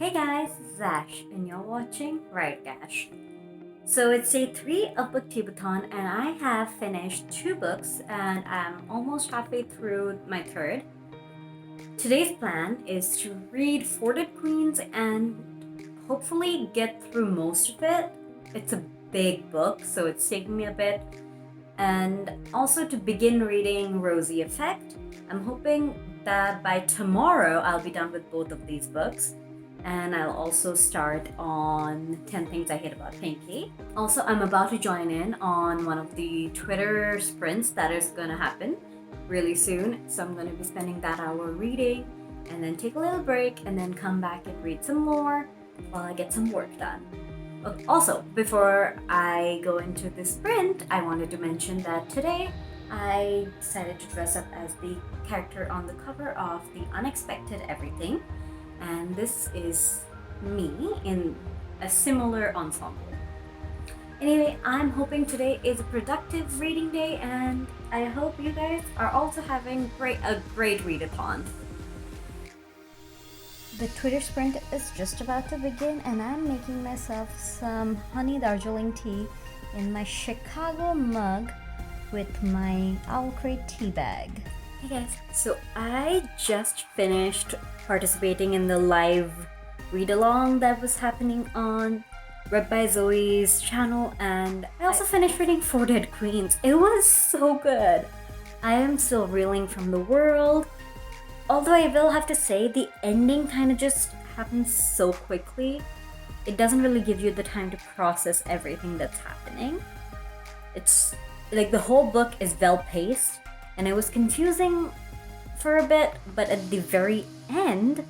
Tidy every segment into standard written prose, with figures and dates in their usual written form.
Hey guys, this is Ash, and you're watching WriterGAsh. So it's day 3 of Book Tubeathon, and I have finished 2 books, and I'm almost halfway through my third. Today's plan is to read Forded Queens and hopefully get through most of it. It's a big book, so it's taking me a bit. And also to begin reading Rosie Effect. I'm hoping that by tomorrow I'll be done with both of these books. And I'll also start on 10 Things I Hate About Pinky. Also, I'm about to join in on one of the Twitter sprints that is gonna happen really soon. So I'm gonna be spending that hour reading and then take a little break and then come back and read some more while I get some work done. Also, before I go into this sprint, I wanted to mention that today I decided to dress up as the character on the cover of The Unexpected Everything. And this is me in a similar ensemble. Anyway, I'm hoping today is a productive reading day, and I hope you guys are also having a great readathon. The Twitter sprint is just about to begin, and I'm making myself some honey Darjeeling tea in my Chicago mug with my Owl Crate tea bag. Hey guys, so I just finished participating in the live read-along that was happening on Read by Zoe's channel, and I also finished reading Forded Queens. It was so good. I am still reeling from the world, although I will have to say the ending kind of just happens so quickly. It doesn't really give you the time to process everything that's happening. It's like the whole book is well-paced, and it was confusing for a bit, but at the very end,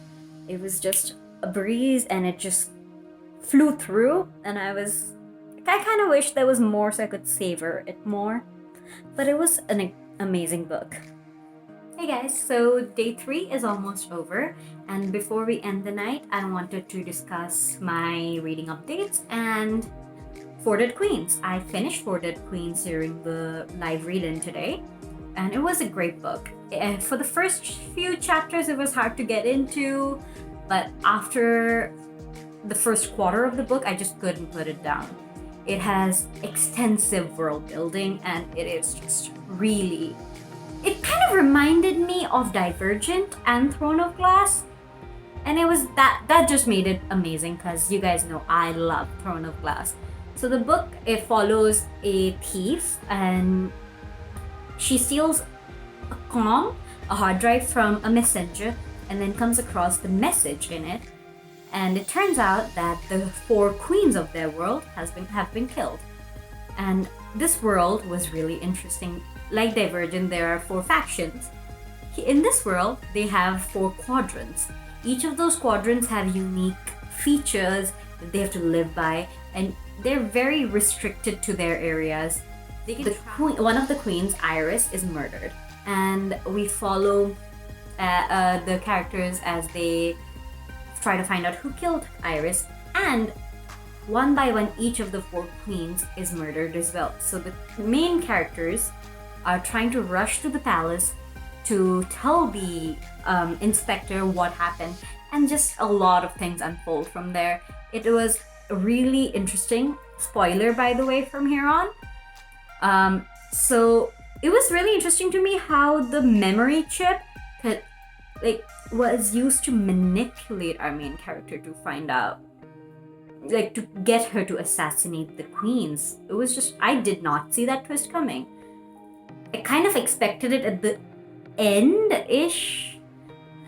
it was just a breeze and it just flew through, and I kind of wish there was more so I could savor it more, but it was an amazing book. Hey guys, so day 3 is almost over, and before we end the night, I wanted to discuss my reading updates and Forded Queens. I finished Forded Queens during the live read-in today, and it was a great book. For the first few chapters, it was hard to get into, but after the first quarter of the book, I just couldn't put it down. It has extensive world building, and it is just really... It kind of reminded me of Divergent and Throne of Glass, and it was that just made it amazing, because you guys know I love Throne of Glass. So the book, it follows a thief, and she steals a hard drive from a messenger, and then comes across the message in it. And it turns out that the 4 queens of their world have been killed. And this world was really interesting. Like Divergent, there are 4 factions. In this world, they have 4 quadrants. Each of those quadrants have unique features that they have to live by, and they're very restricted to their areas. One of the queens, Iris, is murdered, and we follow the characters as they try to find out who killed Iris, and one by one each of the 4 queens is murdered as well. So the main characters are trying to rush to the palace to tell the inspector what happened, and just a lot of things unfold from there. It was really interesting. Spoiler, by the way, from here on. So it was really interesting to me how the memory chip was used to manipulate our main character to find out, to get her to assassinate the queens. It was just, I did not see that twist coming. I kind of expected it at the end-ish,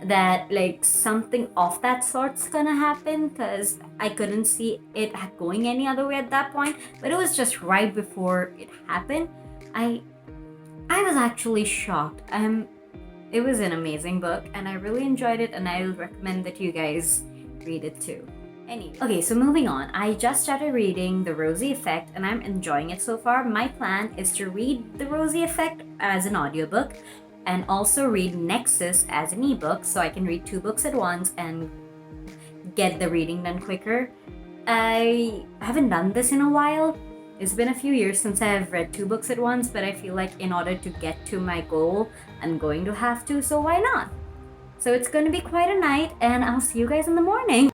that something of that sort's gonna happen, because I couldn't see it going any other way at that point, but it was just right before it happened. I was actually shocked. It was an amazing book, and I really enjoyed it, and I will recommend that you guys read it too. Anyway, okay, so moving on. I just started reading The Rosie Effect, and I'm enjoying it so far. My plan is to read The Rosie Effect as an audiobook, and also read Nexus as an ebook, so I can read 2 books at once and get the reading done quicker. I haven't done this in a while. It's been a few years since I've read 2 books at once, but I feel like in order to get to my goal, I'm going to have to, so why not? So it's going to be quite a night, and I'll see you guys in the morning.